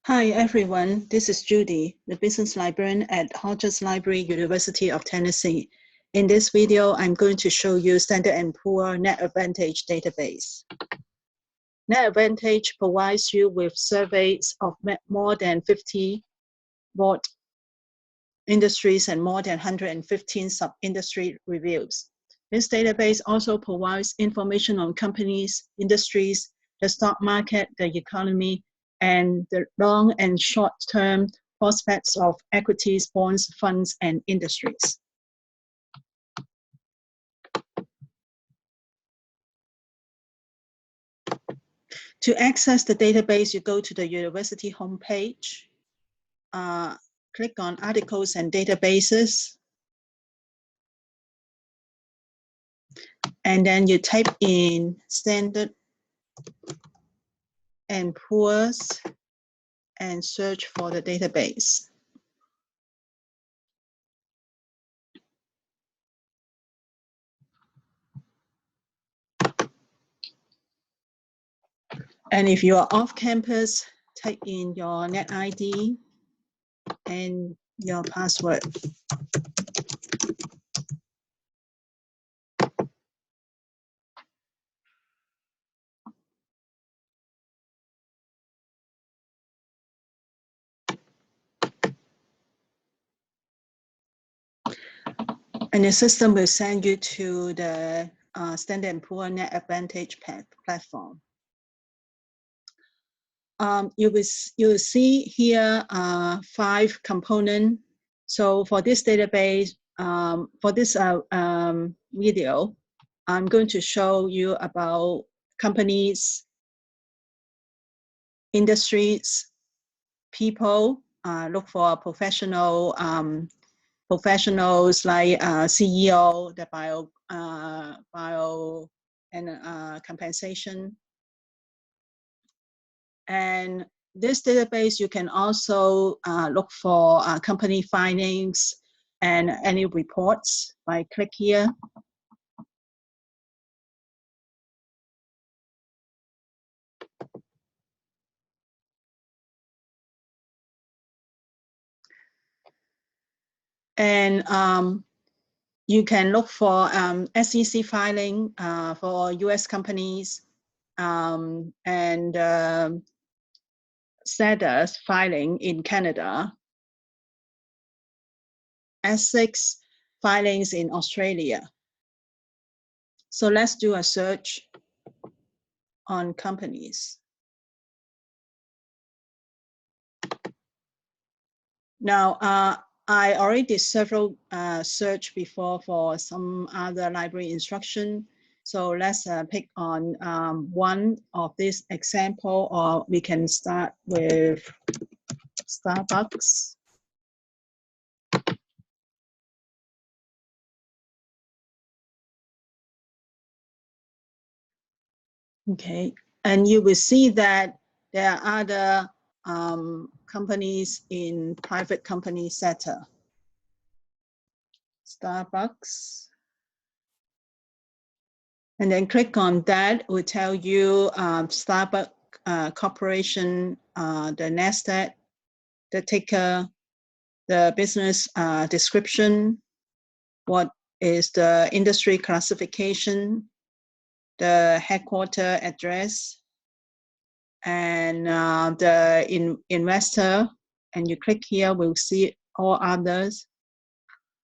Hi everyone, this is Judy, the business librarian at Hodges Library, University of Tennessee. In this video, I'm going to show you Standard & Poor NetAdvantage database. NetAdvantage provides you with surveys of more than 50 broad industries and more than 115 sub-industry reviews. This database also provides information on companies, industries, the stock market, the economy, and the long and short-term prospects of equities, bonds, funds, and industries. To access the database, you go to the university homepage, click on Articles and Databases, and then you type in Standard and Poor's and search for the database. And if you are off campus, type in your net ID and your password. And the system will send you to the Standard & Poor NetAdvantage platform. You will see here 5 components. So for this database, for this video, I'm going to show you about companies, industries, people. Look for professionals like CEO, the bio and compensation. And this database, you can also look for company findings and any reports by click here. And you can look for SEC filing for US companies and status filing in Canada, S6 filings in Australia. So let's do a search on companies. Now, I already did several search before for some other library instruction. So let's pick on one of this example, or we can start with Starbucks. Okay, and you will see that there are other companies in private company sector. Starbucks. And then click on that, will tell you Starbucks Corporation, the NASDAQ, the ticker, the business description, what is the industry classification, the headquarter address, and the investor. And you click here, we'll see all others.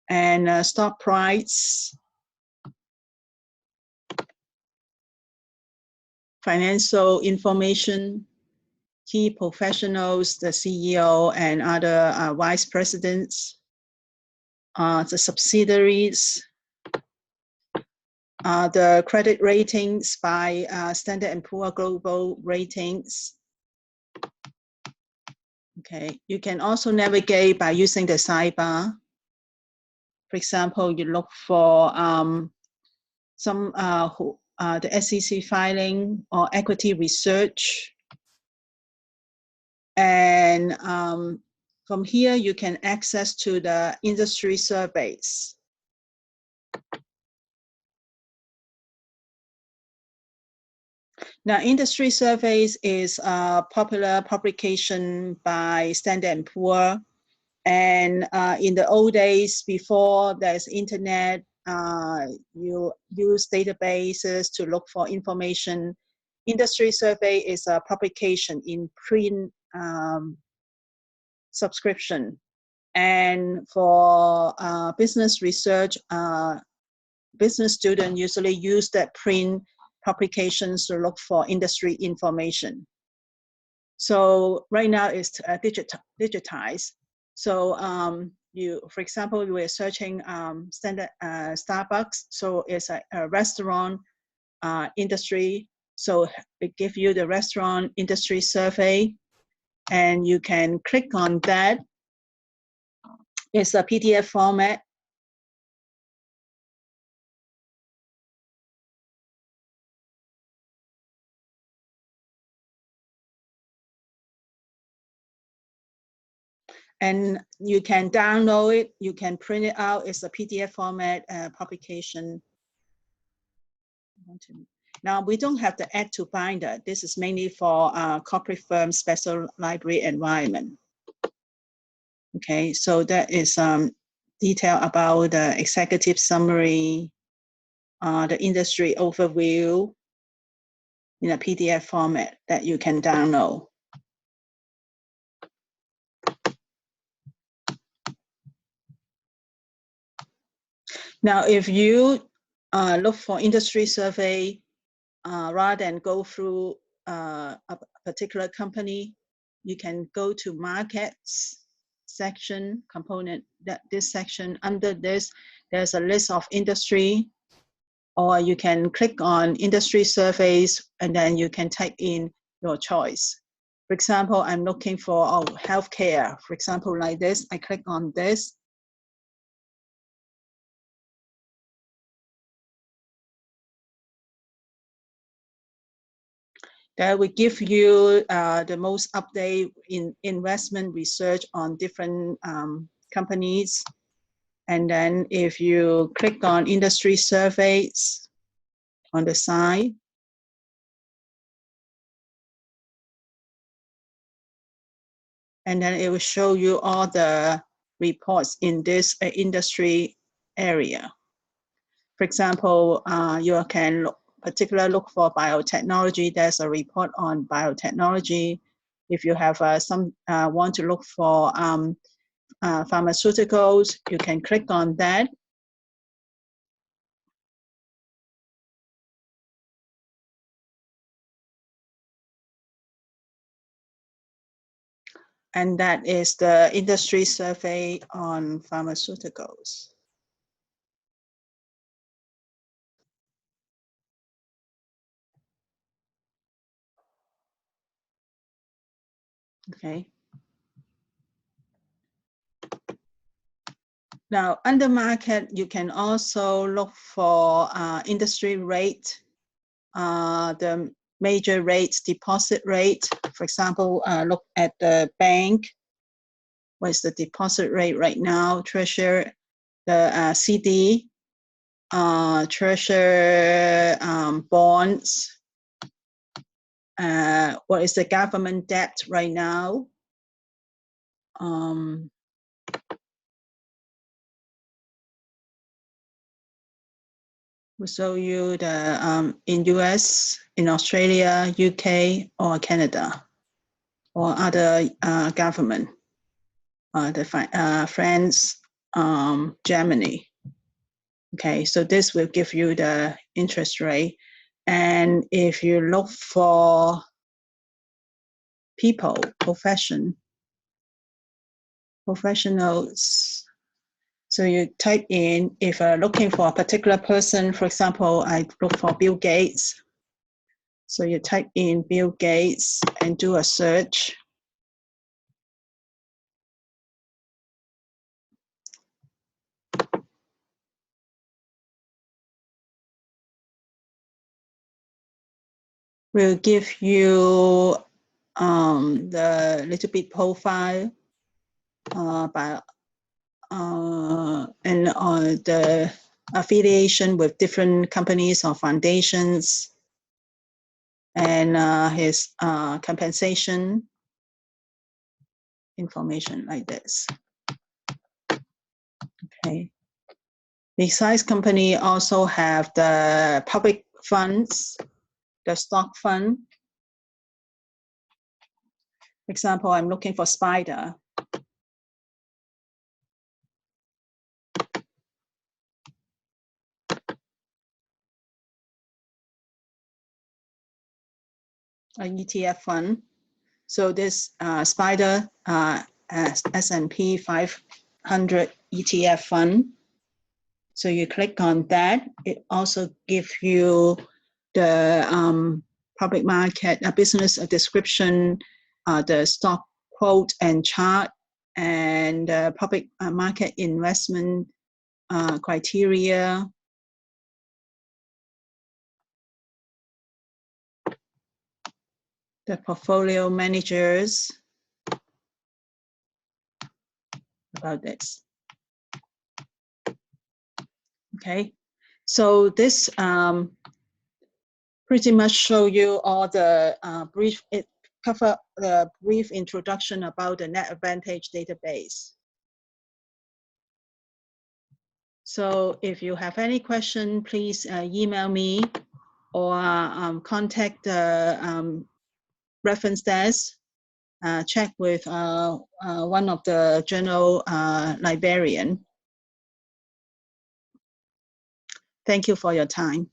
And stock price, financial information, key professionals, the CEO and other vice presidents, the subsidiaries, the credit ratings by Standard & Poor Global Ratings. Okay, you can also navigate by using the sidebar. For example, you look for some the SEC filing or equity research. And from here, you can access to the industry surveys. Now, industry surveys is a popular publication by Standard & Poor. And in the old days, before there's internet, you use databases to look for information. Industry survey is a publication in print subscription. And for business research, business students usually use that print publications to look for industry information. So right now it's digitized. So for example, you were searching standard Starbucks. So it's a restaurant industry. So it gives you the restaurant industry survey, and you can click on that. It's a PDF format. And you can download it, you can print it out. It's a PDF format publication. Now, we don't have the add to binder. This is mainly for corporate firm special library environment. Okay, so that is detail about the executive summary, the industry overview in a PDF format that you can download. Now, if you look for industry survey, rather than go through a particular company, you can go to markets section component. This section, under this, there's a list of industry, or you can click on industry surveys, and then you can type in your choice. For example, I'm looking for healthcare. For example, like this, I click on this. That will give you the most update in investment research on different companies. And then if you click on industry surveys on the side, and then it will show you all the reports in this industry area. For example, you can particularly look for biotechnology. There's a report on biotechnology. If you have want to look for pharmaceuticals, you can click on that. And that is the industry survey on pharmaceuticals. Okay. Now, under market, you can also look for industry rate, the major rates, deposit rate. For example, look at the bank. What's the deposit rate right now? Treasury, the CD, Treasury bonds. What is the government debt right now? We'll show you the in US, in Australia, UK, or Canada, or other government, France, Germany. Okay, so this will give you the interest rate. And if you look for people, professionals, so you type in, if you're looking for a particular person, for example, I look for Bill Gates. So you type in Bill Gates and do a search. Will give you the little bit profile and the affiliation with different companies or foundations. and his compensation information like this. Okay. Besides company also have the public funds, the stock fund. For example, I'm looking for Spider. An ETF fund. So this Spider S&P 500 ETF fund. So you click on that. It also gives you the public market business description, the stock quote and chart, and public market investment criteria. The portfolio managers about this. Okay, so this pretty much show you all the brief, it cover the brief introduction about the NetAdvantage database. So if you have any question, please email me or contact the reference desk, check with one of the journal librarian. Thank you for your time.